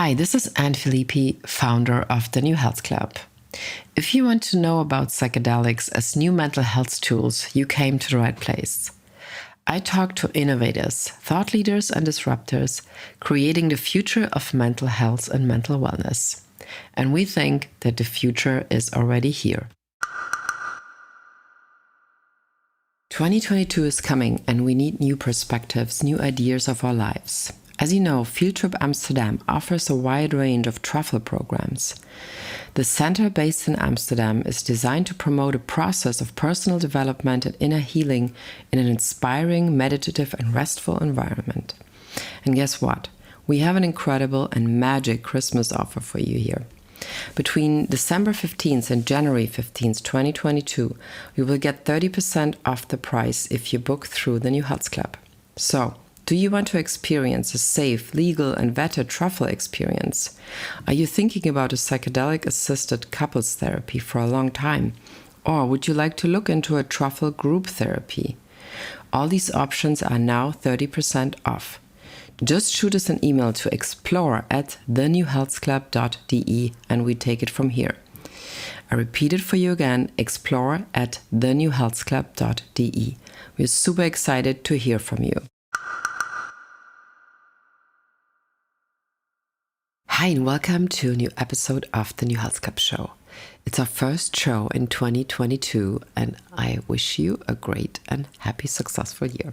Hi, this is Anne Filippi, founder of the New Health Club. If you want to know about psychedelics as new mental health tools, you came to the right place. I talk to innovators, thought leaders, and disruptors, creating the future of mental health and mental wellness. And we think that the future is already here. 2022 is coming, and we need new perspectives, new ideas of our lives. As you know, Field Trip Amsterdam offers a wide range of travel programs. The center based in Amsterdam is designed to promote a process of personal development and inner healing in an inspiring, meditative, and restful environment. And guess what? We have an incredible and magic Christmas offer for you here. Between December 15th and January 15th, 2022, you will get 30% off the price if you book through the New Health Club. So, do you want to experience a safe, legal, and vetted travel experience? Are you thinking about a psychedelic-assisted couples therapy for a long time? Or would you like to look into a truffle group therapy? All these options are now 30% off. Just shoot us an email to explore@thenewhealthclub.de and we take it from here. I repeat it for you again, explore@thenewhealthclub.de. We're super excited to hear from you. Hi and welcome to a new episode of the New Health Club show. It's our first show in 2022 and I wish you a great and happy, successful year.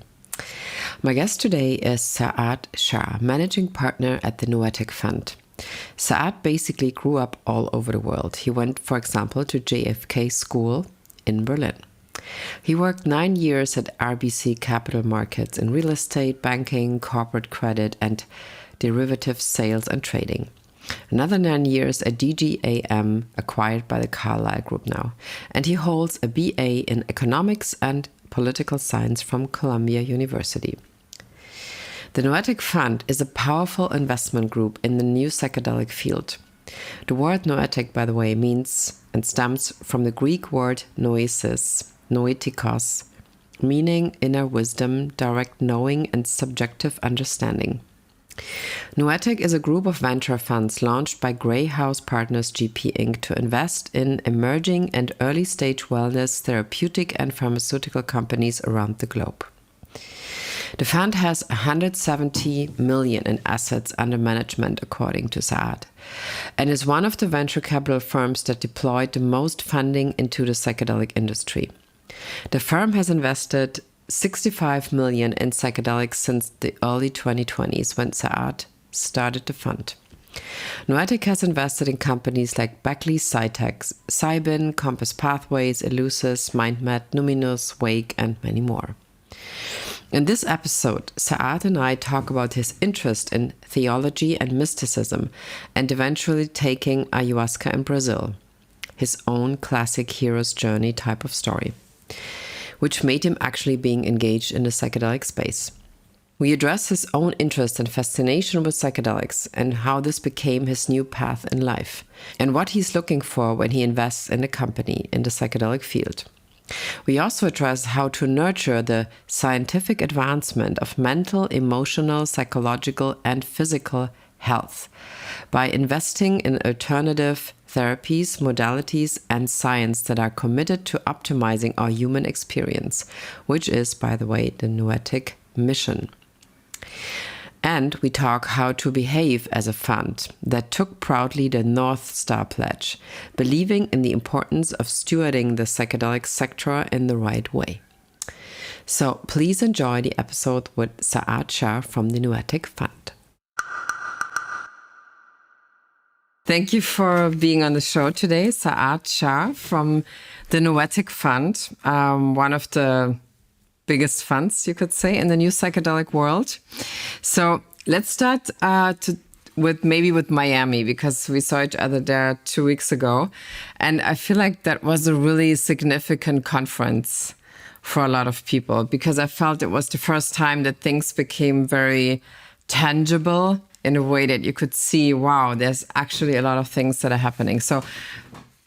My guest today is Saad Shah, managing partner at the Noetic Fund. Saad basically grew up all over the world. He went, for example, to JFK School in Berlin. He worked 9 years at RBC Capital Markets in real estate, banking, corporate credit, and derivative sales and trading. Another 9 years at DGAM, acquired by the Carlyle Group now. And he holds a BA in economics and political science from Columbia University. The Noetic Fund is a powerful investment group in the new psychedelic field. The word noetic, by the way, means and stems from the Greek word noesis, noetikos, meaning inner wisdom, direct knowing, and subjective understanding. Noetic is a group of venture funds launched by Grey House Partners GP Inc. to invest in emerging and early-stage wellness, therapeutic and pharmaceutical companies around the globe. The fund has 170 million in assets under management, according to Saad, and is one of the venture capital firms that deployed the most funding into the psychedelic industry. The firm has invested 65 million in psychedelics since the early 2020s when Saad started the fund. Noetic has invested in companies like Beckley Psytech, Cybin, Compass Pathways, Elucis, MindMed, Numinous, Wake, and many more. In this episode, Saad and I talk about his interest in theology and mysticism and eventually taking ayahuasca in Brazil, his own classic hero's journey type of story, which made him actually being engaged in the psychedelic space. We address his own interest and fascination with psychedelics and how this became his new path in life, and what he's looking for when he invests in a company in the psychedelic field. We also address how to nurture the scientific advancement of mental, emotional, psychological, and physical health by investing in alternative therapies, modalities, and science that are committed to optimizing our human experience, which is, by the way, the Noetic mission. And we talk how to behave as a fund that took proudly the North Star Pledge, believing in the importance of stewarding the psychedelic sector in the right way. So please enjoy the episode with Saad Shah from the Noetic Fund. Thank you for being on the show today, Saad Shah from the Noetic Fund, one of the biggest funds, you could say, in the new psychedelic world. So let's start with Miami, because we saw each other there 2 weeks ago. And I feel like that was a really significant conference for a lot of people, because I felt it was the first time that things became very tangible in a way that you could see, wow, there's actually a lot of things that are happening. So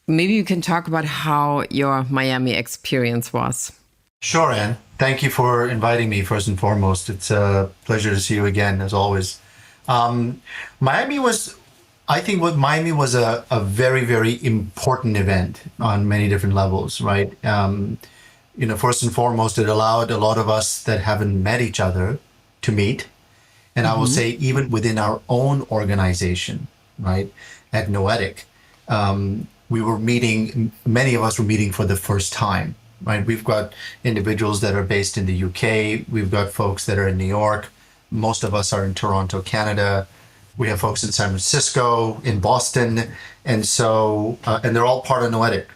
maybe you can talk about how your Miami experience was. Sure, Anne. Thank you for inviting me, first and foremost. It's a pleasure to see you again, as always. Miami was I think what Miami was a very, very important event on many different levels, right? First and foremost, it allowed a lot of us that haven't met each other to meet. And I will say, even within our own organization, right, at Noetic, we were meeting, many of us were meeting for the first time, right? We've got individuals that are based in the UK. We've got folks that are in New York. Most of us are in Toronto, Canada. We have folks in San Francisco, in Boston. And so, and they're all part of Noetic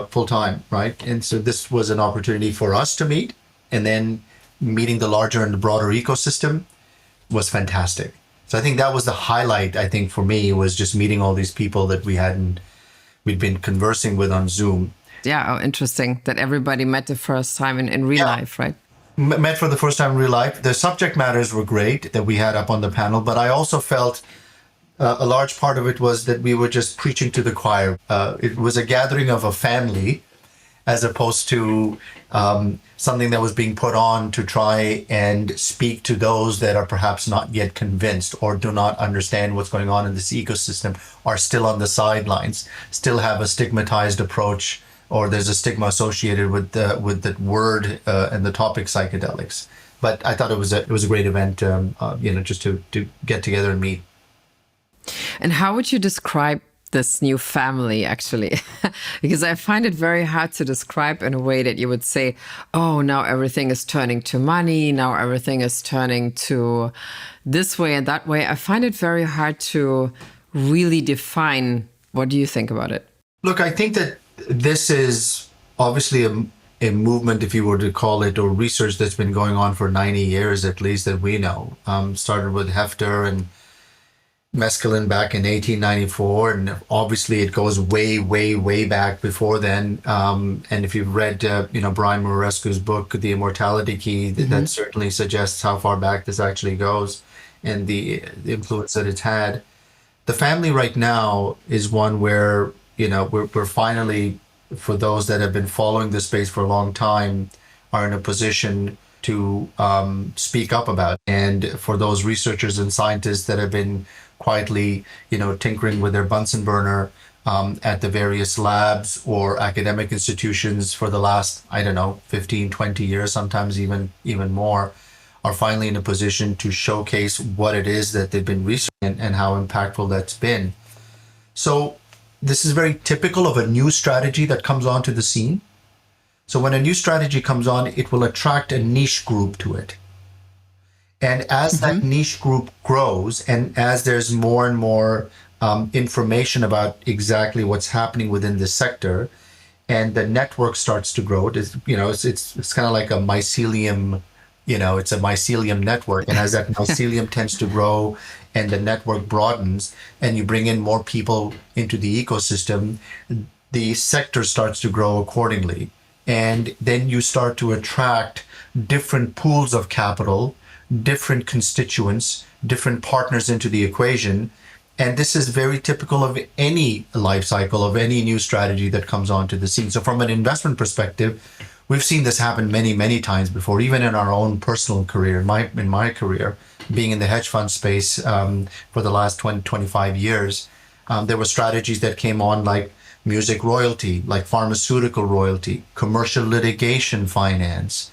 full time, right? And so this was an opportunity for us to meet, and then meeting the larger and the broader ecosystem was fantastic. So I think that was the highlight, I think, for me, was just meeting all these people that we'd been conversing with on Zoom. Yeah, oh, interesting that everybody met the first time in real life, right? Met for the first time in real life. The subject matters were great that we had up on the panel, but I also felt a large part of it was that we were just preaching to the choir. It was a gathering of a family as opposed to something that was being put on to try and speak to those that are perhaps not yet convinced or do not understand what's going on in this ecosystem, are still on the sidelines, still have a stigmatized approach, or there's a stigma associated with the word and the topic psychedelics. But I thought it was a great event, just to get together and meet. And how would you describe this new family, actually? Because I find it very hard to describe in a way that you would say, oh, now everything is turning to money, now everything is turning to this way and that way. I find it very hard to really define. What do you think about it? Look, I think that this is obviously a movement, if you were to call it, or research that's been going on for 90 years at least that we know. Started with Hefter and mescaline back in 1894, and obviously it goes way, way, way back before then. And if you've read, Brian Murarescu's book, The Immortality Key, that certainly suggests how far back this actually goes and the influence that it's had. The family right now is one where, we're finally, for those that have been following this space for a long time, are in a position to speak up about it. And for those researchers and scientists that have been quietly, tinkering with their Bunsen burner at the various labs or academic institutions for the last, 15, 20 years, sometimes even more, are finally in a position to showcase what it is that they've been researching and how impactful that's been. So this is very typical of a new strategy that comes onto the scene. So when a new strategy comes on, it will attract a niche group to it. And as that niche group grows, and as there's more and more information about exactly what's happening within this sector, and the network starts to grow, it's kind of like a mycelium, it's a mycelium network. And as that mycelium tends to grow and the network broadens, and you bring in more people into the ecosystem, the sector starts to grow accordingly. And then you start to attract different pools of capital, different constituents, different partners into the equation. And this is very typical of any life cycle of any new strategy that comes onto the scene. So from an investment perspective, we've seen this happen many, many times before, even in our own personal career, in my career, being in the hedge fund space for the last 20, 25 years. There were strategies that came on like music royalty, like pharmaceutical royalty, commercial litigation finance,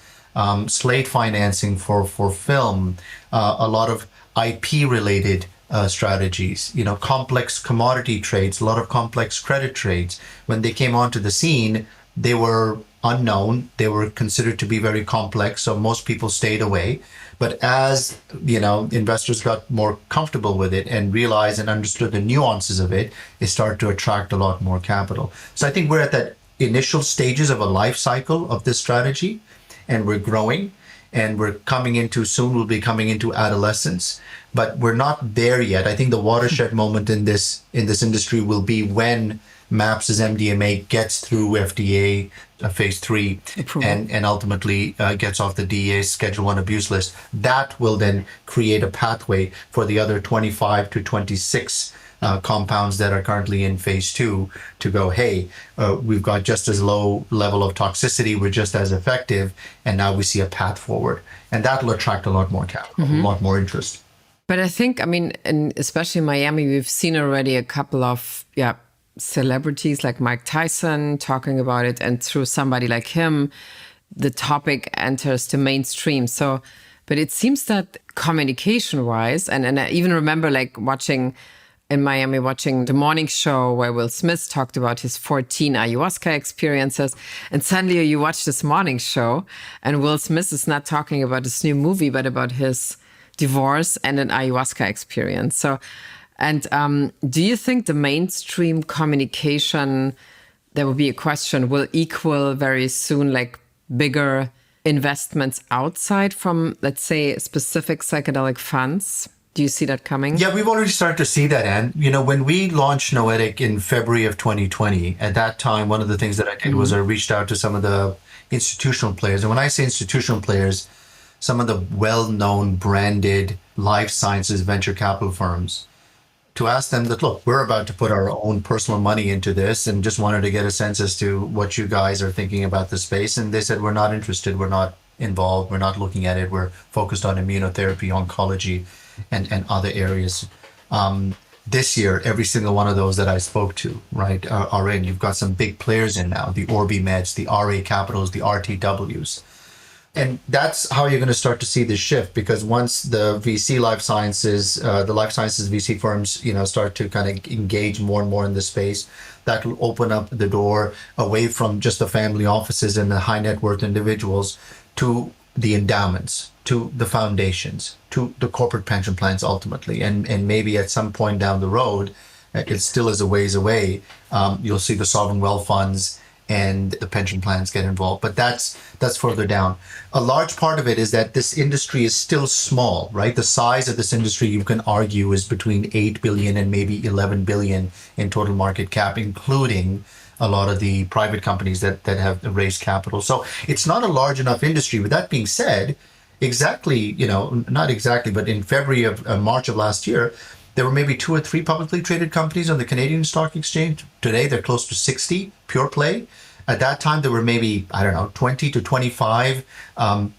slate financing for film, a lot of IP related strategies, complex commodity trades, a lot of complex credit trades. When they came onto the scene, they were unknown. They were considered to be very complex, so most people stayed away. But as, investors got more comfortable with it and realized and understood the nuances of it, it started to attract a lot more capital. So I think we're at that initial stages of a life cycle of this strategy, and we're growing, and soon we'll be coming into adolescence, but we're not there yet. I think the watershed moment in this industry will be when MAPS' MDMA gets through FDA phase 3 and ultimately gets off the DEA's Schedule 1 abuse list. That will then create a pathway for the other 25 to 26 compounds that are currently in phase 2 to go, hey, we've got just as low level of toxicity, we're just as effective, and now we see a path forward. And that will attract a lot more capital, a lot more interest. But I think, I mean, especially in Miami, we've seen already a couple of celebrities like Mike Tyson talking about it, and through somebody like him, the topic enters the mainstream. So, but it seems that communication-wise, and I even remember like watching in Miami, watching the morning show where Will Smith talked about his 14 ayahuasca experiences. And suddenly you watch this morning show and Will Smith is not talking about this new movie, but about his divorce and an ayahuasca experience. So, and do you think the mainstream communication, there will be a question, will equal very soon like bigger investments outside from, let's say, specific psychedelic funds? Do you see that coming? Yeah, we've already started to see that, Anne. You know, when we launched Noetic in February of 2020, at that time, one of the things that I did was I reached out to some of the institutional players. And when I say institutional players, some of the well-known branded life sciences venture capital firms, to ask them that, look, we're about to put our own personal money into this and just wanted to get a sense as to what you guys are thinking about the space. And they said, we're not interested. We're not involved. We're not looking at it. We're focused on immunotherapy, oncology, and other areas. This year, every single one of those that I spoke to, right, are in. You've got some big players in now, the OrbiMeds, the RA Capitals, the RTWs. And that's how you're going to start to see this shift, because once the VC life sciences, the life sciences VC firms, you know, start to kind of engage more and more in this space, that will open up the door away from just the family offices and the high net worth individuals to the endowments, to the foundations, to the corporate pension plans ultimately. And maybe at some point down the road, it still is a ways away, you'll see the sovereign wealth funds and the pension plans get involved. But that's further down. A large part of it is that this industry is still small, right? The size of this industry, you can argue, is between 8 billion and maybe 11 billion in total market cap, including a lot of the private companies that have raised capital. So it's not a large enough industry. With that being said, exactly, you know, not exactly, but in February of March of last year, there were maybe 2 or 3 publicly traded companies on the Canadian Stock Exchange. Today, they're close to 60 pure play. At that time, there were maybe, I don't know, 20 to 25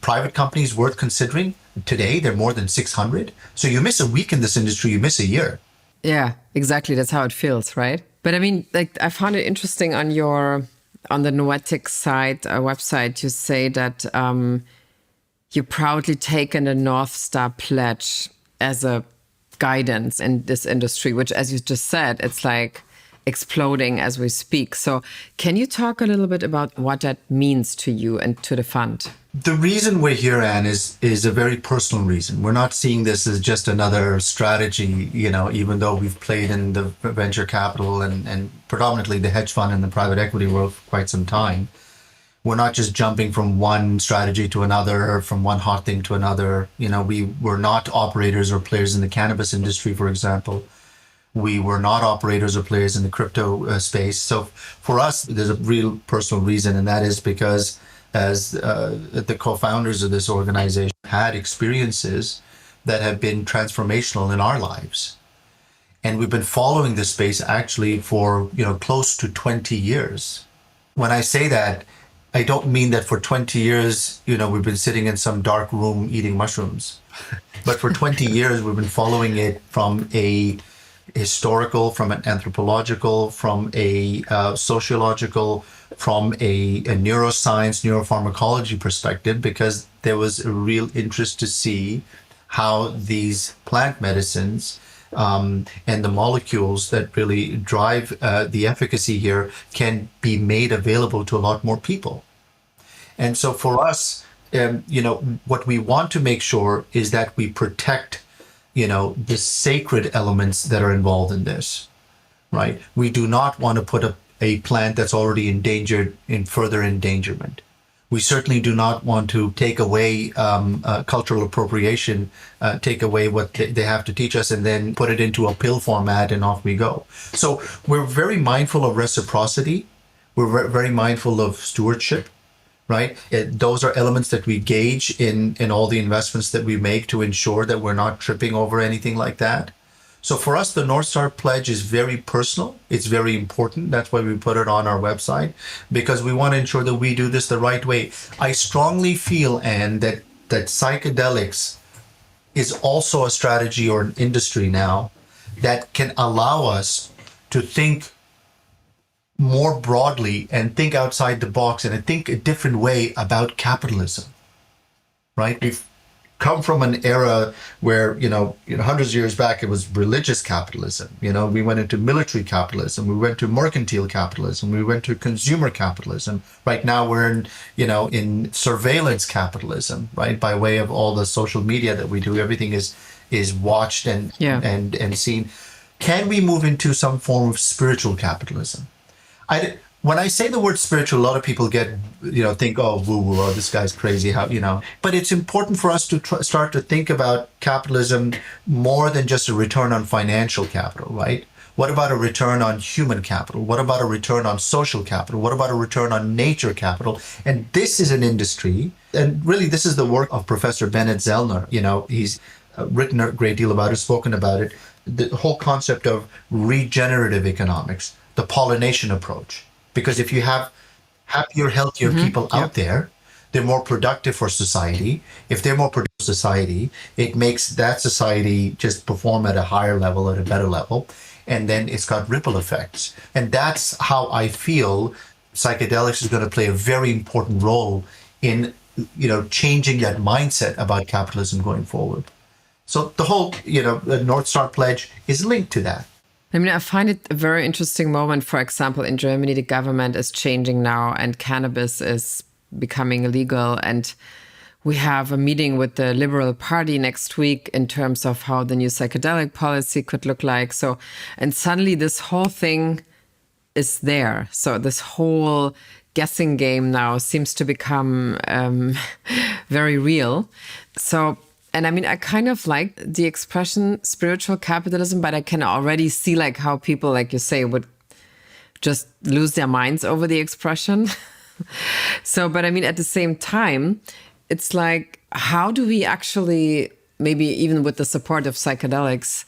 private companies worth considering. Today, they're more than 600. So you miss a week in this industry, you miss a year. Yeah, exactly. That's how it feels, right? But I mean, like, I found it interesting on the Noetic site website, you say that you proudly taken the North Star Pledge as a guidance in this industry, which, as you just said, it's like exploding as we speak. So can you talk a little bit about what that means to you and to the fund? The reason we're here, Anne, is a very personal reason. We're not seeing this as just another strategy, you know, even though we've played in the venture capital and predominantly the hedge fund and the private equity world for quite some time. We're not just jumping from one strategy to another or from one hot thing to another. You know, we were not operators or players in the cannabis industry, for example. We were not operators or players in the crypto space. So for us, there's a real personal reason, and that is because as the co-founders of this organization had experiences that have been transformational in our lives. And we've been following this space actually for, you know, close to 20 years. When I say that, I don't mean that for 20 years, you know, we've been sitting in some dark room eating mushrooms. But for 20 years, we've been following it from a historical, from an anthropological, from a sociological, from a neuroscience, neuropharmacology perspective, because there was a real interest to see how these plant medicines and the molecules that really drive the efficacy here can be made available to a lot more people. And so for us, you know, what we want to make sure is that we protect, you know, the sacred elements that are involved in this, right? We do not want to put a plant that's already endangered in further endangerment. We certainly do not want to take away cultural appropriation, take away what they have to teach us and then put it into a pill format and off we go. So we're very mindful of reciprocity. We're very mindful of stewardship, right? Those are elements that we gauge in all the investments that we make to ensure that we're not tripping over anything like that. So for us, the North Star Pledge is very personal. It's very important. That's why we put it on our website, because we want to ensure that we do this the right way. I strongly feel, Anne, that psychedelics is also a strategy or an industry now that can allow us to think more broadly and think outside the box and think a different way about capitalism, right? We've come from an era where, hundreds of years back, it was religious capitalism. We went into military capitalism. We went to mercantile capitalism. We went to consumer capitalism. Right now we're in surveillance capitalism, right? By way of all the social media that we do, everything is watched and, Yeah. and seen. Can we move into some form of spiritual capitalism? When I say the word spiritual, a lot of people think, oh, woo woo, oh, this guy's crazy, But it's important for us to start to think about capitalism more than just a return on financial capital, right? What about a return on human capital? What about a return on social capital? What about a return on nature capital? And this is an industry, and really this is the work of Professor Bennett Zellner. He's written a great deal about it, spoken about it, the whole concept of regenerative economics, the pollination approach. Because if you have happier, healthier people out there, they're more productive for society. If they're more productive for society, it makes that society just perform at a higher level, at a better level. And then it's got ripple effects. And that's how I feel psychedelics is going to play a very important role in, changing that mindset about capitalism going forward. So the whole, the North Star Pledge is linked to that. I mean, I find it a very interesting moment. For example, in Germany, the government is changing now and cannabis is becoming illegal. And we have a meeting with the Liberal Party next week in terms of how the new psychedelic policy could look like. So, and suddenly this whole thing is there. So this whole guessing game now seems to become very real. So, and I mean, I kind of like the expression spiritual capitalism, but I can already see like how people, like you say, would just lose their minds over the expression. So, but I mean, at the same time, it's like, how do we actually, maybe even with the support of psychedelics,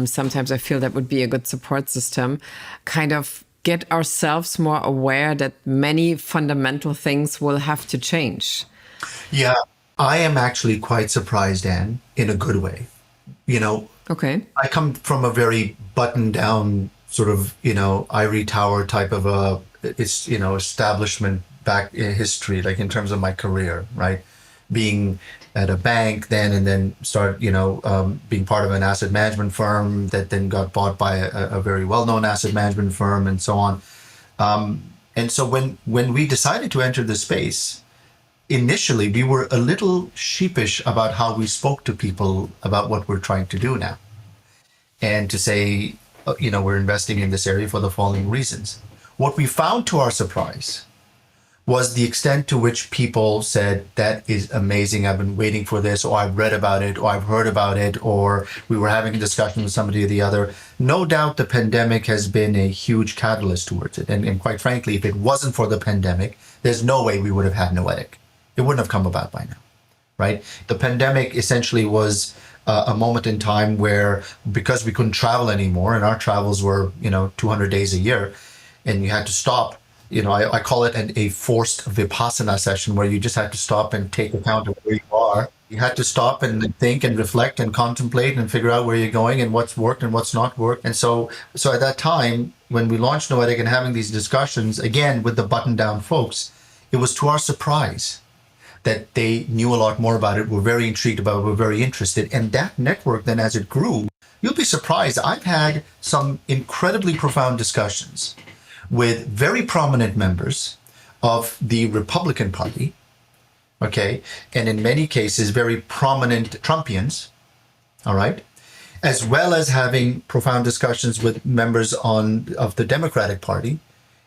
sometimes I feel that would be a good support system, kind of get ourselves more aware that many fundamental things will have to change. Yeah. I am actually quite surprised, Anne, in a good way. Okay. I come from a very buttoned down sort of, ivory tower type of establishment back in history, like in terms of my career, right? Being at a bank then and then start, being part of an asset management firm that then got bought by a very well-known asset management firm and so on. And so when we decided to enter the space, initially, we were a little sheepish about how we spoke to people about what we're trying to do now. And to say, we're investing in this area for the following reasons. What we found to our surprise was the extent to which people said, that is amazing, I've been waiting for this, or I've read about it, or I've heard about it, or we were having a discussion with somebody or the other. No doubt the pandemic has been a huge catalyst towards it. And quite frankly, if it wasn't for the pandemic, there's no way we would have had Noetic. It wouldn't have come about by now, right? The pandemic essentially was a moment in time where, because we couldn't travel anymore, and our travels were, 200 days a year, and you had to stop. I call it a forced Vipassana session, where you just had to stop and take account of where you are. You had to stop and think and reflect and contemplate and figure out where you're going and what's worked and what's not worked. And so at that time, when we launched Noetic and having these discussions, again, with the button-down folks, it was to our surprise that they knew a lot more about it, were very intrigued about it, were very interested. And that network then, as it grew, you'll be surprised. I've had some incredibly profound discussions with very prominent members of the Republican Party, okay, and in many cases, very prominent Trumpians, all right, as well as having profound discussions with members of the Democratic Party,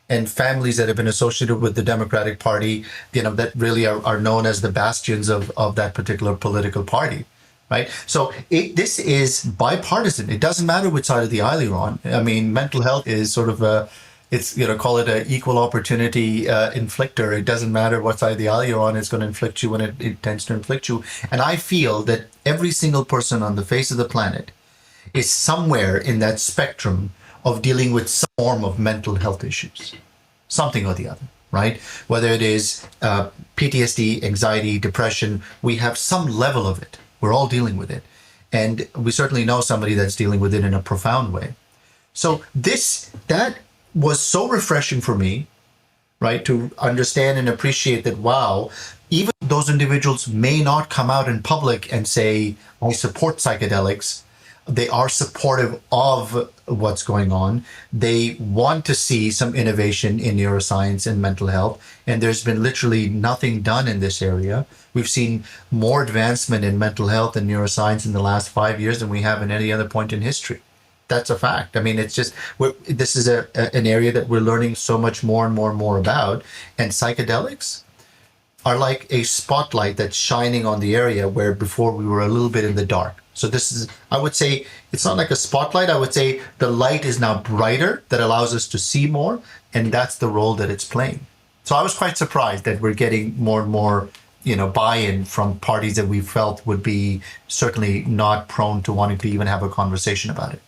and families that have been associated with the Democratic Party, that really are known as the bastions of that particular political party, right? So this is bipartisan. It doesn't matter which side of the aisle you're on. I mean, mental health is sort of call it an equal opportunity inflictor. It doesn't matter what side of the aisle you're on. It's going to inflict you when it tends to inflict you. And I feel that every single person on the face of the planet is somewhere in that spectrum of dealing with some form of mental health issues, something or the other, right? Whether it is PTSD, anxiety, depression, we have some level of it, We're all dealing with it. And we certainly know somebody that's dealing with it in a profound way. So that was so refreshing for me, right? To understand and appreciate that, wow, even those individuals may not come out in public and say, I support psychedelics. They are supportive of what's going on. They want to see some innovation in neuroscience and mental health. And there's been literally nothing done in this area. We've seen more advancement in mental health and neuroscience in the last 5 years than we have in any other point in history. That's a fact. I mean, it's just, this is an area that we're learning so much more and more and more about. And psychedelics are like a spotlight that's shining on the area where before we were a little bit in the dark. So this is, I would say, it's not like a spotlight. I would say the light is now brighter that allows us to see more. And that's the role that it's playing. So I was quite surprised that we're getting more and more, buy-in from parties that we felt would be certainly not prone to wanting to even have a conversation about it.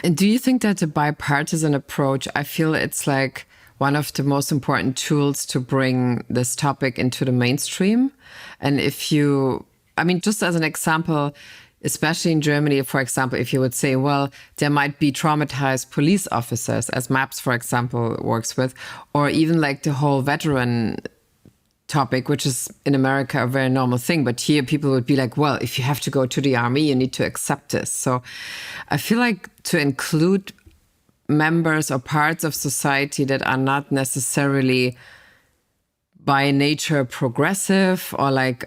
And do you think that a bipartisan approach, I feel it's like one of the most important tools to bring this topic into the mainstream? And just as an example, especially in Germany, for example, if you would say, well, there might be traumatized police officers, as MAPS, for example, works with, or even like the whole veteran topic, which is in America a very normal thing. But here people would be like, well, if you have to go to the army, you need to accept this. So I feel like to include members or parts of society that are not necessarily by nature progressive or like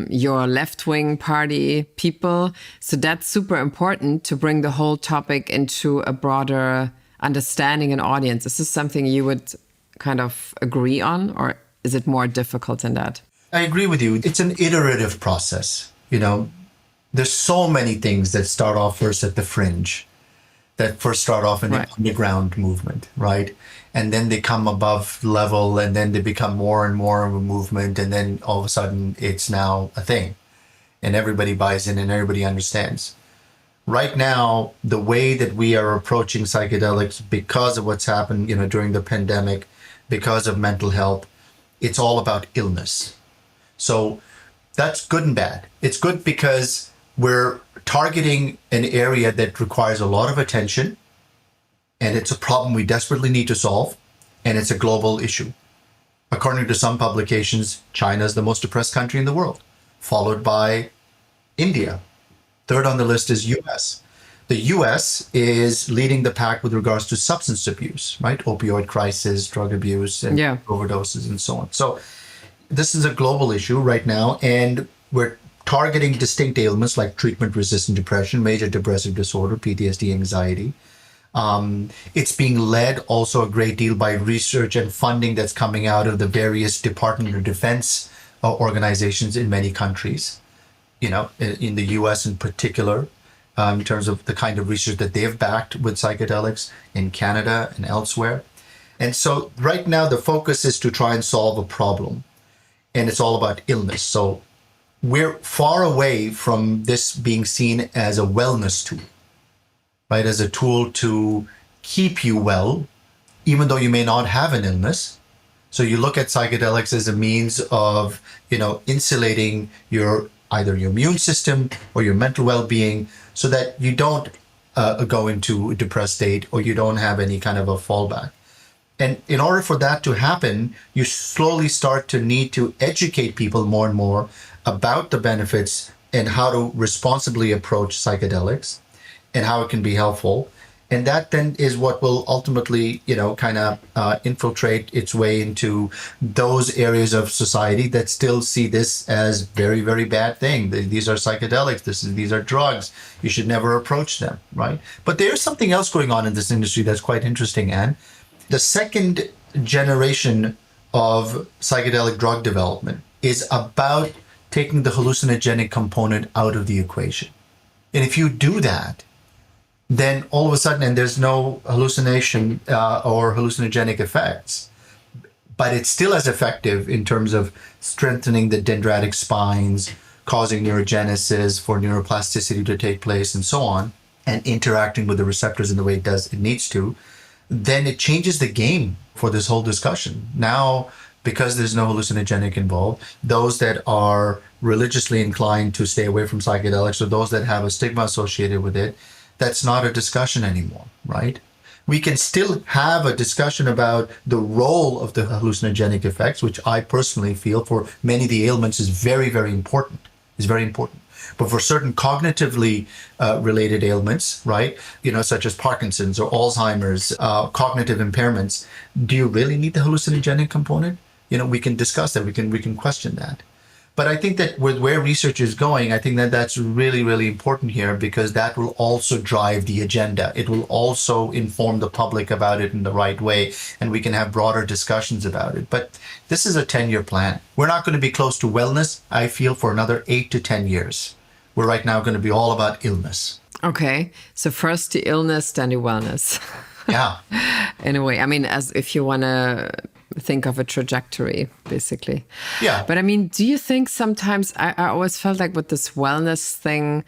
your left-wing party people. So that's super important to bring the whole topic into a broader understanding and audience. Is this something you would kind of agree on, or is it more difficult than that? I agree with you. It's an iterative process. There's so many things that start off first at the fringe, that first start off in the underground movement, right? And then they come above level, and then they become more and more of a movement. And then all of a sudden it's now a thing, and everybody buys in and everybody understands. Right now, the way that we are approaching psychedelics, because of what's happened, during the pandemic, because of mental health, it's all about illness. So that's good and bad. It's good because we're targeting an area that requires a lot of attention, and it's a problem we desperately need to solve, and it's a global issue. According to some publications, China is the most depressed country in the world, followed by India. Third on the list is US. The US is leading the pack with regards to substance abuse, right? Opioid crisis, drug abuse, and overdoses, and so on. So this is a global issue right now, and we're targeting distinct ailments like treatment-resistant depression, major depressive disorder, PTSD, anxiety. It's being led also a great deal by research and funding that's coming out of the various Department of Defense organizations in many countries, in the US in particular. In terms of the kind of research that they've backed with psychedelics in Canada and elsewhere. And so right now the focus is to try and solve a problem, and it's all about illness. So we're far away from this being seen as a wellness tool, right? As a tool to keep you well, even though you may not have an illness. So you look at psychedelics as a means of, insulating either your immune system or your mental well-being, so that you don't go into a depressed state, or you don't have any kind of a fallback. And in order for that to happen, you slowly start to need to educate people more and more about the benefits and how to responsibly approach psychedelics and how it can be helpful. And that then is what will ultimately, infiltrate its way into those areas of society that still see this as very, very bad thing. These are psychedelics. These are drugs. You should never approach them, right? But there's something else going on in this industry that's quite interesting, Anne. The second generation of psychedelic drug development is about taking the hallucinogenic component out of the equation. And if you do that, then all of a sudden, and there's no hallucination or hallucinogenic effects, but it's still as effective in terms of strengthening the dendritic spines, causing neurogenesis for neuroplasticity to take place, and so on, and interacting with the receptors in the way it needs to, then it changes the game for this whole discussion. Now, because there's no hallucinogenic involved. Those that are religiously inclined to stay away from psychedelics, or those that have a stigma associated with it, that's not a discussion anymore, right? We can still have a discussion about the role of the hallucinogenic effects, which I personally feel for many of the ailments is very, very important. Is very important. But for certain cognitively related ailments, right, such as Parkinson's or Alzheimer's, cognitive impairments, do you really need the hallucinogenic component? We can discuss that. We can question that. But I think that with where research is going, I think that that's really, really important here, because that will also drive the agenda. It will also inform the public about it in the right way, and we can have broader discussions about it. But this is a 10-year plan. We're not going to be close to wellness, I feel, for another 8 to 10 years. We're right now going to be all about illness. Okay. So first the illness, then the wellness. Yeah. In a way. I mean, as if you want to think of a trajectory, basically. Yeah. But I mean, do you think sometimes, I always felt like with this wellness thing,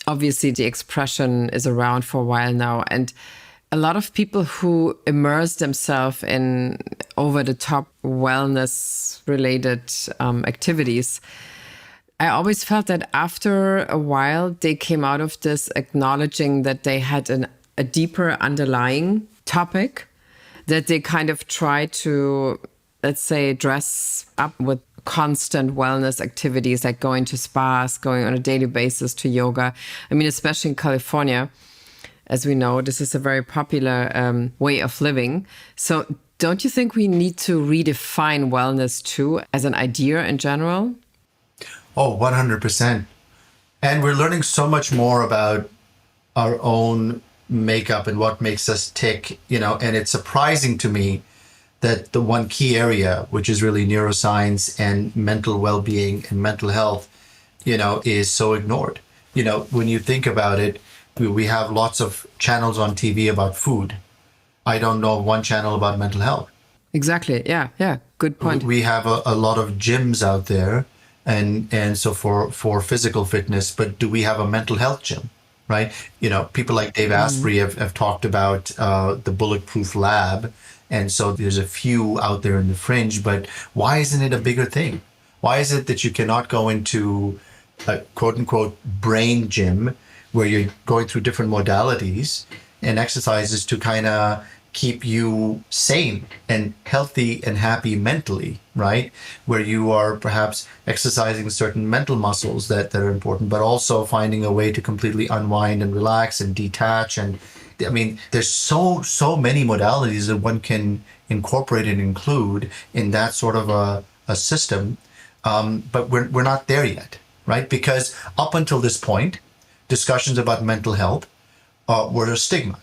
obviously the expression is around for a while now, and a lot of people who immerse themselves in over-the-top wellness-related activities, I always felt that after a while, they came out of this acknowledging that they had a deeper underlying topic that they kind of try to, let's say, dress up with constant wellness activities, like going to spas, going on a daily basis to yoga. I mean, especially in California, as we know, this is a very popular way of living. So don't you think we need to redefine wellness too as an idea in general? Oh, 100%. And we're learning so much more about our own makeup and what makes us tick, and it's surprising to me that the one key area, which is really neuroscience and mental well-being and mental health, is so ignored. When you think about it, we have lots of channels on TV about food. I don't know one channel about mental health. Exactly. Yeah. Good point. We have a lot of gyms out there, and so for physical fitness, but do we have a mental health gym? Right? People like Dave Asprey have talked about the bulletproof lab. And so there's a few out there in the fringe, but why isn't it a bigger thing? Why is it that you cannot go into a quote unquote brain gym where you're going through different modalities and exercises to kind of keep you sane and healthy and happy mentally, right? Where you are perhaps exercising certain mental muscles that are important, but also finding a way to completely unwind and relax and detach. And I mean, there's so many modalities that one can incorporate and include in that sort of a system. But we're not there yet, right? Because up until this point, discussions about mental health were a stigma.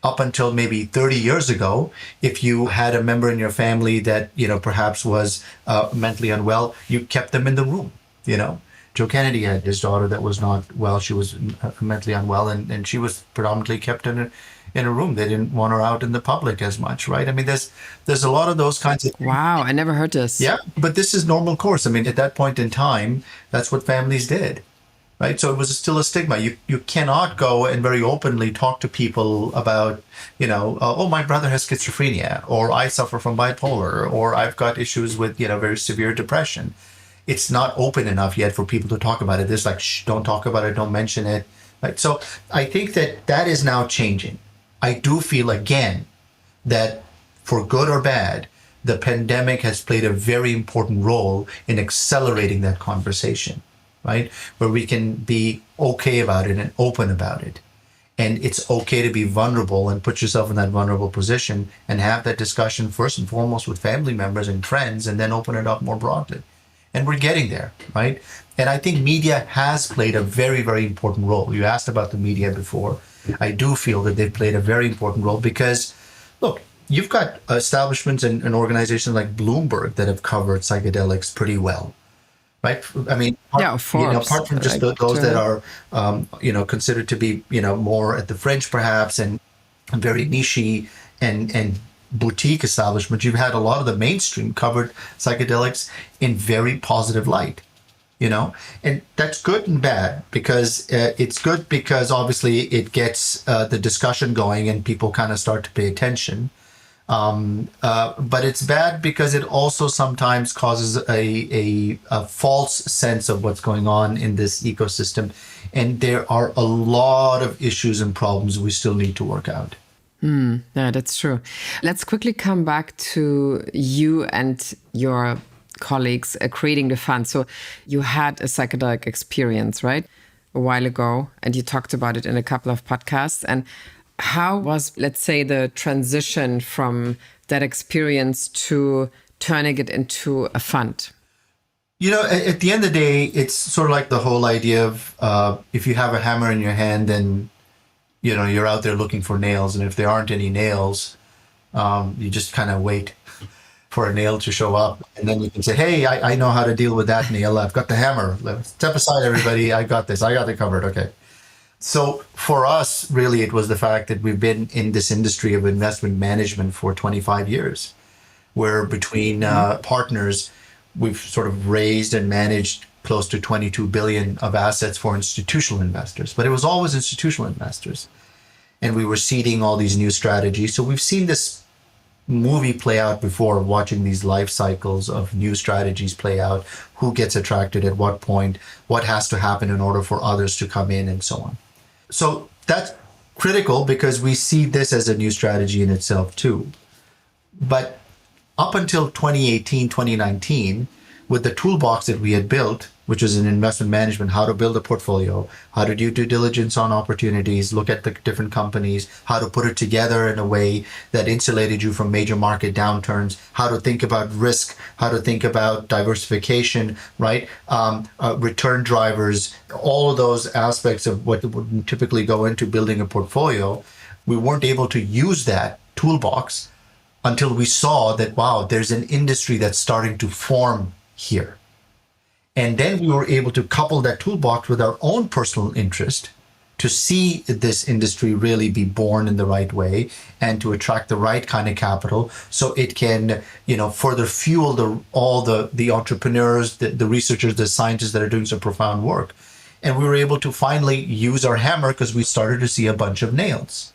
Up until maybe 30 years ago, if you had a member in your family that, perhaps was mentally unwell, you kept them in the room, Joe Kennedy had his daughter that was not well. She was mentally unwell, and she was predominantly kept in a room. They didn't want her out in the public as much, right? I mean, there's a lot of those kinds of things. Wow, I never heard this. Yeah, but this is normal course. I mean, at that point in time, that's what families did. Right. So it was still a stigma. You cannot go and very openly talk to people about, oh, my brother has schizophrenia, or I suffer from bipolar, or I've got issues with, very severe depression. It's not open enough yet for people to talk about it. There's like, shh, don't talk about it, don't mention it. Right. So I think that is now changing. I do feel, again, that for good or bad, the pandemic has played a very important role in accelerating that conversation. Right? Where we can be okay about it and open about it. And it's okay to be vulnerable and put yourself in that vulnerable position and have that discussion first and foremost with family members and friends, and then open it up more broadly. And we're getting there, right? And I think media has played a very, very important role. You asked about the media before. I do feel that they've played a very important role because, look, you've got establishments and organizations like Bloomberg that have covered psychedelics pretty well. Right. I mean, apart from just those that are, considered to be, more at the fringe, perhaps, and very niche and boutique establishments, you've had a lot of the mainstream covered psychedelics in very positive light, and that's good and bad, because it's good because obviously it gets the discussion going and people kind of start to pay attention. But it's bad because it also sometimes causes a false sense of what's going on in this ecosystem. And there are a lot of issues and problems we still need to work out. Yeah, that's true. Let's quickly come back to you and your colleagues creating the fund. So you had a psychedelic experience, right? A while ago, and you talked about it in a couple of podcasts. And how was, let's say, the transition from that experience to turning it into a fund? At the end of the day, it's sort of like the whole idea of if you have a hammer in your hand, then you're out there looking for nails, and if there aren't any nails, you just kind of wait for a nail to show up, and then you can say, "Hey, I know how to deal with that nail. I've got the hammer. Step aside, everybody. I got this. I got it covered." Okay. So for us, really, it was the fact that we've been in this industry of investment management for 25 years, where between partners, we've sort of raised and managed close to 22 billion of assets for institutional investors. But it was always institutional investors. And we were seeding all these new strategies. So we've seen this movie play out before, watching these life cycles of new strategies play out, who gets attracted at what point, what has to happen in order for others to come in, and so on. So that's critical because we see this as a new strategy in itself too. But up until 2018, 2019, with the toolbox that we had built, which is in investment management, how to build a portfolio, how to do due diligence on opportunities, look at the different companies, how to put it together in a way that insulated you from major market downturns, how to think about risk, how to think about diversification, right? Return drivers, all of those aspects of what would typically go into building a portfolio. We weren't able to use that toolbox until we saw that, wow, there's an industry that's starting to form here. And then we were able to couple that toolbox with our own personal interest to see this industry really be born in the right way and to attract the right kind of capital so it can, further fuel all the entrepreneurs, the researchers, the scientists that are doing some profound work. And we were able to finally use our hammer because we started to see a bunch of nails.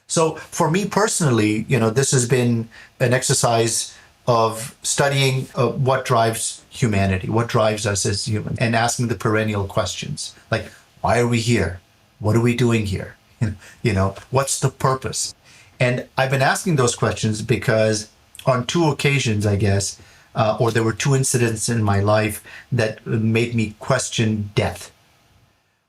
So for me personally, this has been an exercise of studying what drives humanity, what drives us as humans, and asking the perennial questions like, why are we here? What are we doing here? What's the purpose? And I've been asking those questions because on two occasions, I guess, or there were two incidents in my life that made me question death.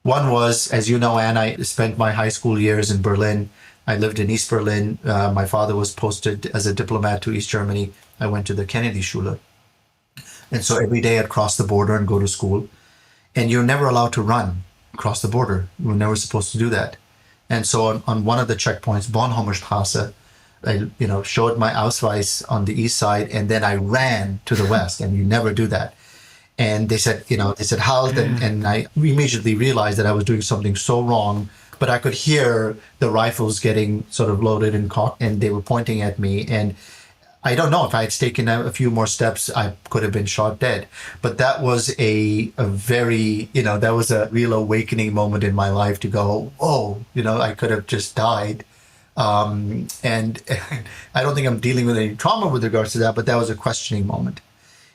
One was, as you know, Anne, I spent my high school years in Berlin. I lived in East Berlin. My father was posted as a diplomat to East Germany. I went to the Kennedy Schule. And so every day I'd cross the border and go to school. And you're never allowed to run across the border. You were never supposed to do that. And so on one of the checkpoints, Bornholmer Straße, I showed my Ausweis on the east side, and then I ran to the west, and you never do that. And they said, halt, and I immediately realized that I was doing something so wrong, but I could hear the rifles getting sort of loaded and cocked, and they were pointing at me. And I don't know if I had taken a few more steps, I could have been shot dead. But that was a very, that was a real awakening moment in my life to go, oh, I could have just died. And I don't think I'm dealing with any trauma with regards to that, but that was a questioning moment.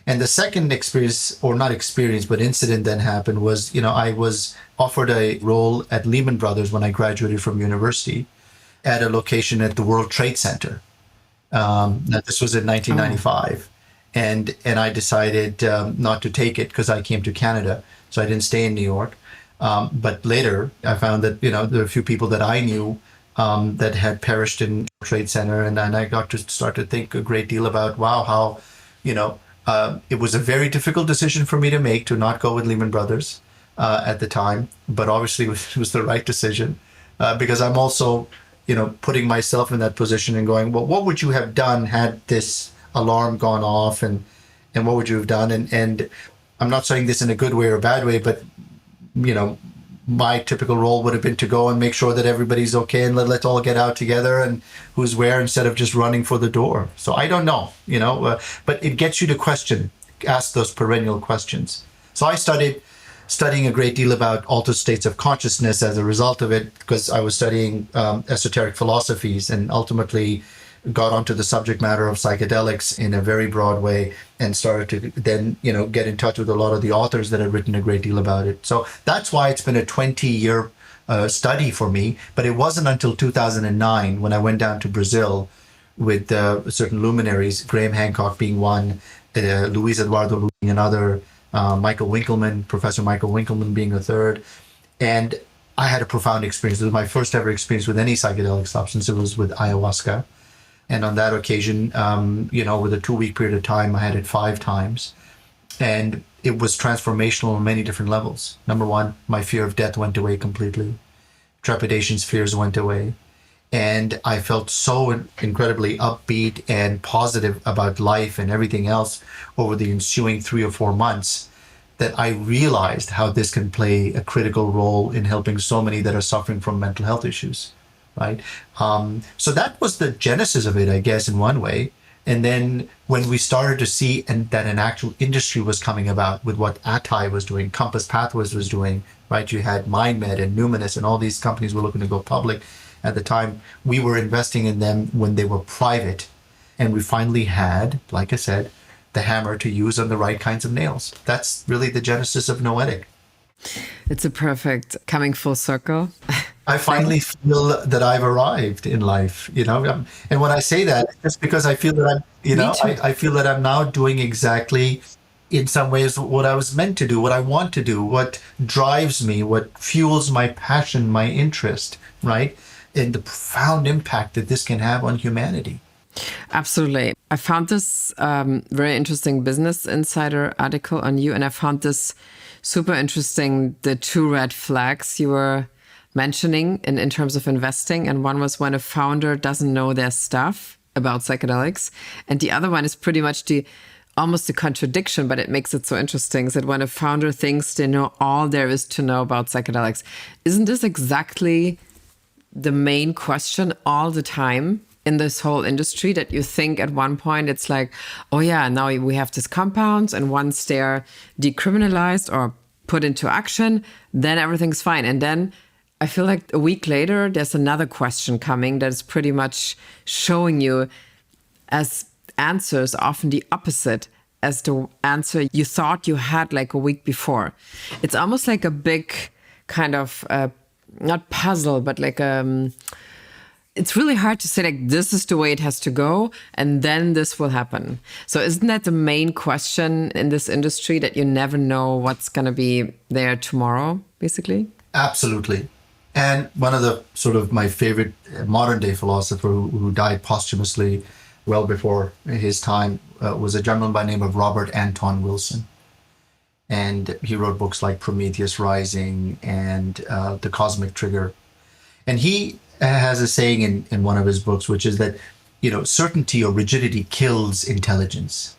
And the second experience, or not experience, but incident that happened was, I was offered a role at Lehman Brothers when I graduated from university at a location at the World Trade Center. This was in 1995. And I decided not to take it because I came to Canada. So I didn't stay in New York. But later I found that, there were a few people that I knew that had perished in Trade Center. And then I got to start to think a great deal about, wow, how, it was a very difficult decision for me to make to not go with Lehman Brothers at the time. But obviously it was the right decision because I'm also, putting myself in that position and going, well, what would you have done had this alarm gone off and what would you have done? And I'm not saying this in a good way or a bad way, but, my typical role would have been to go and make sure that everybody's okay and let's all get out together and who's where instead of just running for the door. So I don't know, but it gets you to ask those perennial questions. So I started studying a great deal about altered states of consciousness as a result of it, because I was studying esoteric philosophies, and ultimately got onto the subject matter of psychedelics in a very broad way and started to then, get in touch with a lot of the authors that had written a great deal about it. So that's why it's been a 20-year study for me. But it wasn't until 2009 when I went down to Brazil with certain luminaries, Graham Hancock being one, Luis Eduardo being another, Professor Michael Winkelmann being a third. And I had a profound experience. It was my first ever experience with any psychedelic substance. It was with ayahuasca. And on that occasion, with a 2-week period of time, I had it 5 times. And it was transformational on many different levels. Number one, my fear of death went away completely. Trepidations, fears went away. And I felt so incredibly upbeat and positive about life and everything else over the ensuing 3 or 4 months that I realized how this can play a critical role in helping so many that are suffering from mental health issues, right? So that was the genesis of it, I guess, in one way. And then when we started to see that an actual industry was coming about with what Atai was doing, Compass Pathways was doing, right? You had MindMed and Numinous and all these companies were looking to go public. At the time, we were investing in them when they were private. And we finally had, like I said, the hammer to use on the right kinds of nails. That's really the genesis of Noetic. It's a perfect coming full circle. I finally feel that I've arrived in life, and when I say that, it's just because I feel that I feel that I'm now doing exactly, in some ways, what I was meant to do, what I want to do, what drives me, what fuels my passion, my interest, right? And the profound impact that this can have on humanity. Absolutely. I found this very interesting Business Insider article on you, and I found this super interesting, the 2 red flags you were mentioning in terms of investing. And one was when a founder doesn't know their stuff about psychedelics. And the other one is pretty much almost a contradiction, but it makes it so interesting, is that when a founder thinks they know all there is to know about psychedelics. Isn't this exactly the main question all the time in this whole industry, that you think at one point it's like, oh yeah, now we have these compounds, and once they're decriminalized or put into action, then everything's fine. And then I feel like a week later, there's another question coming that is pretty much showing you as answers often the opposite as the answer you thought you had like a week before. It's almost like a big kind of, not puzzle, but like it's really hard to say like this is the way it has to go and then this will happen. So isn't that the main question in this industry, that you never know what's going to be there tomorrow, basically? Absolutely. And one of the sort of my favorite modern day philosopher who died posthumously well before his time was a gentleman by the name of Robert Anton Wilson. And he wrote books like Prometheus Rising and The Cosmic Trigger. And he has a saying in one of his books, which is that, certainty or rigidity kills intelligence.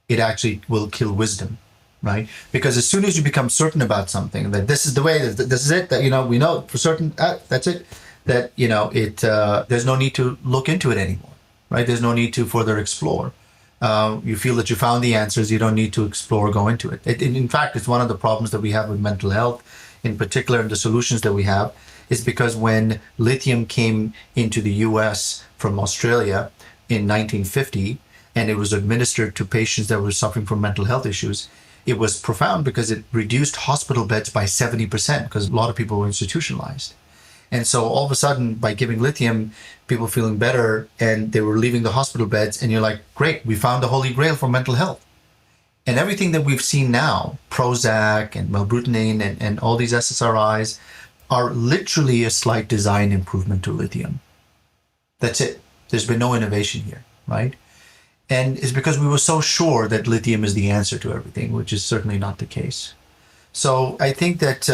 It actually will kill wisdom, right? Because as soon as you become certain about something, that this is the way, this is it, that, we know for certain, that's it, that, there's no need to look into it anymore, right? There's no need to further explore. You feel that you found the answers, you don't need to explore, go into it. In fact, it's one of the problems that we have with mental health, in particular, and the solutions that we have, is because when lithium came into the US from Australia in 1950, and it was administered to patients that were suffering from mental health issues, it was profound because it reduced hospital beds by 70%, because a lot of people were institutionalized. And so all of a sudden, by giving lithium, people feeling better, and they were leaving the hospital beds, and you're like, great, we found the holy grail for mental health. And everything that we've seen now, Prozac and Melbrutinine and all these SSRIs, are literally a slight design improvement to lithium. That's it. There's been no innovation here, right? And it's because we were so sure that lithium is the answer to everything, which is certainly not the case. So I think that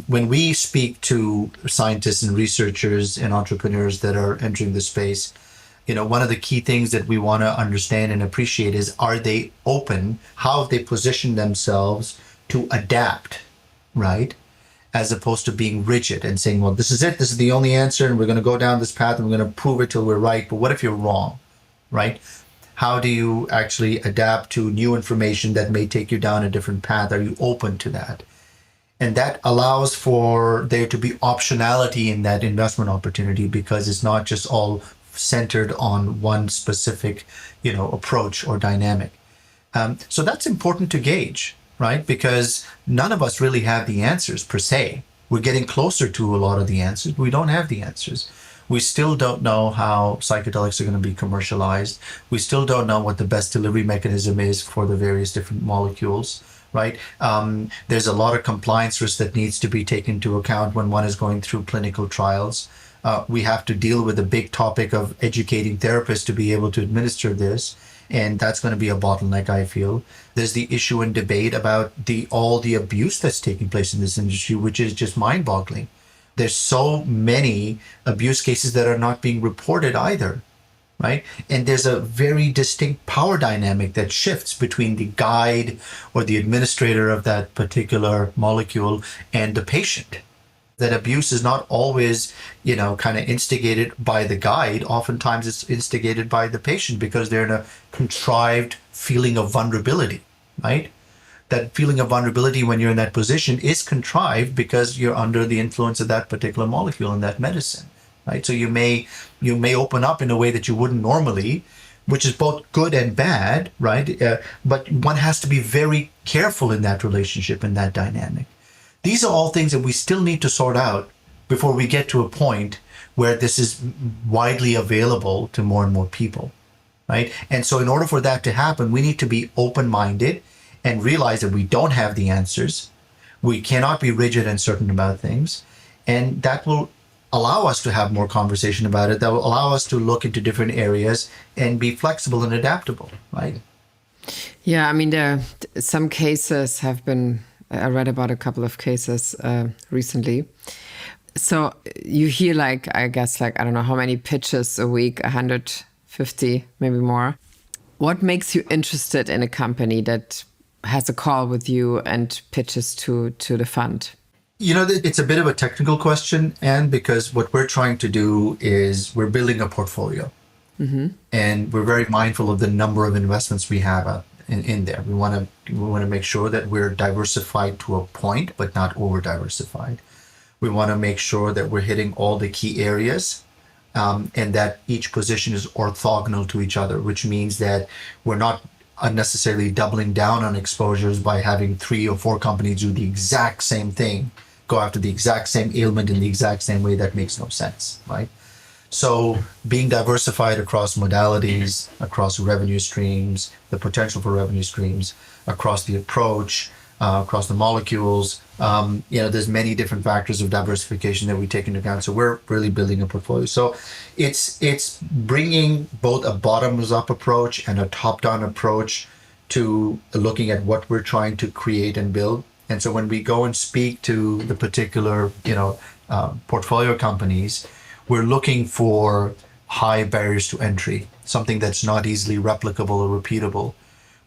when we speak to scientists and researchers and entrepreneurs that are entering the space, one of the key things that we want to understand and appreciate is, are they open? How have they positioned themselves to adapt, right? As opposed to being rigid and saying, well, this is it, this is the only answer, and we're going to go down this path and we're going to prove it till we're right. But what if you're wrong, right? How do you actually adapt to new information that may take you down a different path? Are you open to that? And that allows for there to be optionality in that investment opportunity, because it's not just all centered on one specific, approach or dynamic. So that's important to gauge, right? Because none of us really have the answers per se. We're getting closer to a lot of the answers. We don't have the answers. We still don't know how psychedelics are going to be commercialized. We still don't know what the best delivery mechanism is for the various different molecules, right? There's a lot of compliance risk that needs to be taken into account when one is going through clinical trials. We have to deal with the big topic of educating therapists to be able to administer this. And that's going to be a bottleneck, I feel. There's the issue and debate about all the abuse that's taking place in this industry, which is just mind-boggling. There's so many abuse cases that are not being reported either, right? And there's a very distinct power dynamic that shifts between the guide or the administrator of that particular molecule and the patient. That abuse is not always, kind of instigated by the guide. Oftentimes it's instigated by the patient because they're in a contrived feeling of vulnerability, right? That feeling of vulnerability when you're in that position is contrived because you're under the influence of that particular molecule in that medicine, right? So you may open up in a way that you wouldn't normally, which is both good and bad, right? But one has to be very careful in that relationship, in that dynamic. These are all things that we still need to sort out before we get to a point where this is widely available to more and more people, right? And so in order for that to happen, we need to be open-minded and realize that we don't have the answers. We cannot be rigid and certain about things. And that will allow us to have more conversation about it. That will allow us to look into different areas and be flexible and adaptable, right? Yeah, I mean, some cases have been... I read about a couple of cases recently. So you hear I don't know how many pitches a week, 150, maybe more. What makes you interested in a company that has a call with you and pitches to the fund? It's a bit of a technical question, and because what we're trying to do is we're building a portfolio. Mm-hmm. And we're very mindful of the number of investments we have in there. We want to make sure that we're diversified to a point, but not over diversified. We want to make sure that we're hitting all the key areas, and that each position is orthogonal to each other, which means that we're not unnecessarily doubling down on exposures by having 3 or 4 companies do the exact same thing, go after the exact same ailment in the exact same way. That makes no sense, right? So being diversified across modalities, across revenue streams, the potential for revenue streams, across the approach, across the molecules, there's many different factors of diversification that we take into account. So we're really building a portfolio. So it's bringing both a bottoms-up approach and a top-down approach to looking at what we're trying to create and build. And so when we go and speak to the particular, portfolio companies, we're looking for high barriers to entry, something that's not easily replicable or repeatable.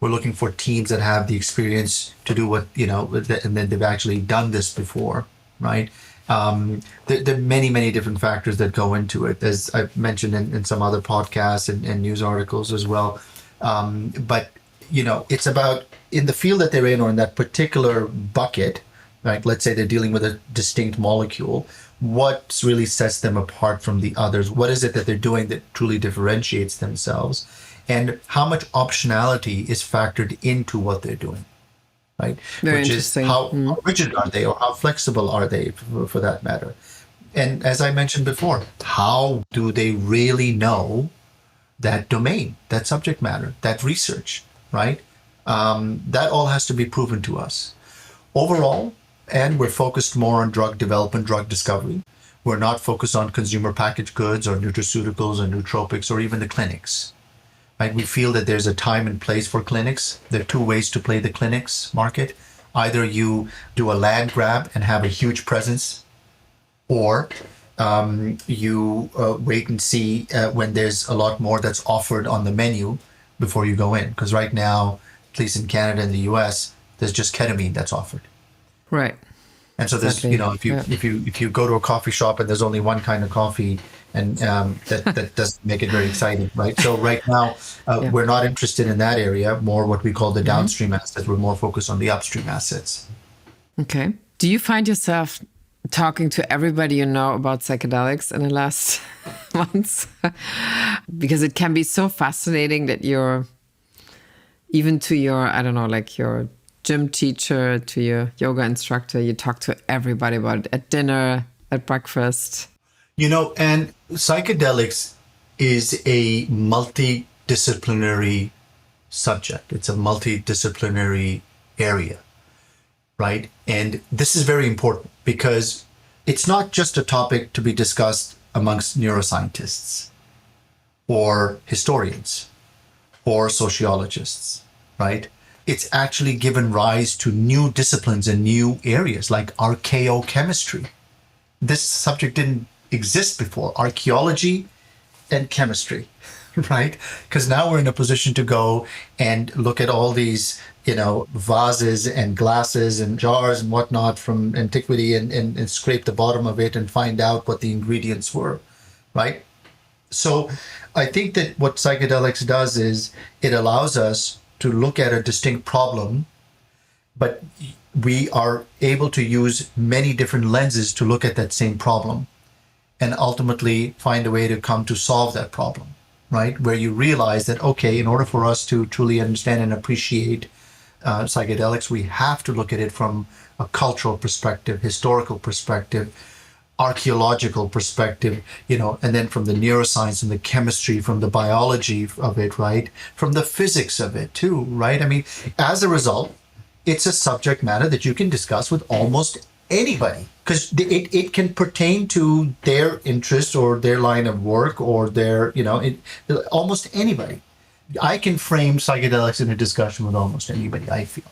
We're looking for teams that have the experience to do what, and then they've actually done this before, right? There are many, many different factors that go into it, as I've mentioned in some other podcasts and news articles as well. But, it's about in the field that they're in or in that particular bucket, right? Let's say they're dealing with a distinct molecule. What really sets them apart from the others? What is it that they're doing that truly differentiates themselves? And how much optionality is factored into what they're doing, right? Very Which interesting. is how rigid are they or how flexible are they for that matter? And as I mentioned before, how do they really know that domain, that subject matter, that research, right? That all has to be proven to us. Overall, and we're focused more on drug development, drug discovery. We're not focused on consumer packaged goods or nutraceuticals or nootropics or even the clinics. Right? We feel that there's a time and place for clinics. There are 2 ways to play the clinics market. Either you do a land grab and have a huge presence, or you wait and see when there's a lot more that's offered on the menu before you go in. Because right now, at least in Canada and the US, there's just ketamine that's offered. Right. And so there's, if you go to a coffee shop and there's only one kind of coffee, and that doesn't make it very exciting, right? So right now, we're not interested in that area, more what we call the downstream assets. We're more focused on the upstream assets. Okay. Do you find yourself talking to everybody you know about psychedelics in the last once, because it can be so fascinating that you're, even to your, I don't know, like your gym teacher, to your yoga instructor, you talk to everybody about it at dinner, at breakfast. And psychedelics is a multidisciplinary subject. It's a multidisciplinary area, right? And this is very important because it's not just a topic to be discussed amongst neuroscientists or historians or sociologists, right? It's actually given rise to new disciplines and new areas like archaeochemistry. This subject didn't exist before, archaeology and chemistry, right? Because now we're in a position to go and look at all these, vases and glasses and jars and whatnot from antiquity and scrape the bottom of it and find out what the ingredients were, right? So I think that what psychedelics does is it allows us to look at a distinct problem, but we are able to use many different lenses to look at that same problem and ultimately find a way to come to solve that problem, right? Where you realize that, okay, in order for us to truly understand and appreciate psychedelics, we have to look at it from a cultural perspective, historical perspective, archaeological perspective, and then from the neuroscience and the chemistry, from the biology of it, right? From the physics of it too, right? I mean, as a result, it's a subject matter that you can discuss with almost anybody because it can pertain to their interest or their line of work or their, almost anybody. I can frame psychedelics in a discussion with almost anybody, I feel.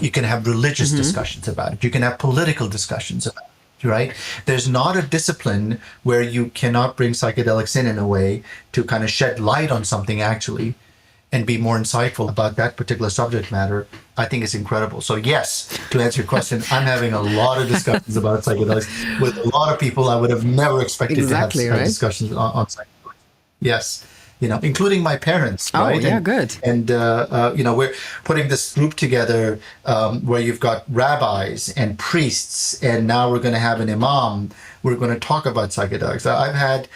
You can have religious discussions about it. You can have political discussions about it, right? There's not a discipline where you cannot bring psychedelics in a way to kind of shed light on something actually and be more insightful about that particular subject matter. I think it's incredible. So yes, to answer your question, I'm having a lot of discussions about psychedelics with a lot of people I would have never expected to have discussions on psychedelics. Yes. Including my parents, right? Oh, yeah, good. And, we're putting this group together where you've got rabbis and priests, and now we're going to have an imam. We're going to talk about psychedelics. I've had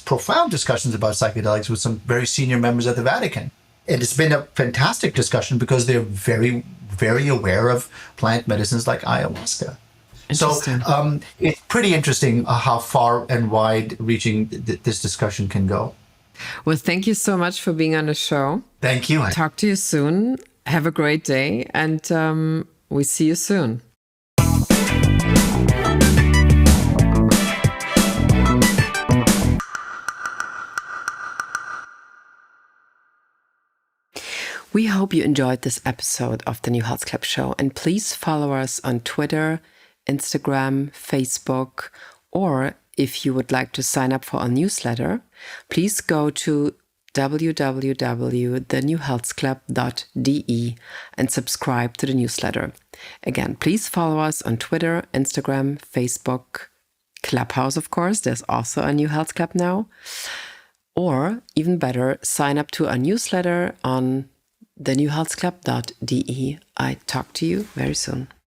profound discussions about psychedelics with some very senior members of the Vatican. And it's been a fantastic discussion because they're very, very aware of plant medicines like ayahuasca. So it's pretty interesting how far and wide reaching this discussion can go. Well, thank you so much for being on the show. Thank you. Talk to you soon. Have a great day, and we see you soon. We hope you enjoyed this episode of the New Health Club Show, and please follow us on Twitter, Instagram, Facebook, or if you would like to sign up for our newsletter, please go to www.thenewhealthclub.de and subscribe to the newsletter. Again, please follow us on Twitter, Instagram, Facebook, Clubhouse, of course. There's also a New Health Club now. Or, even better, sign up to our newsletter on thenewhealthclub.de. I talk to you very soon.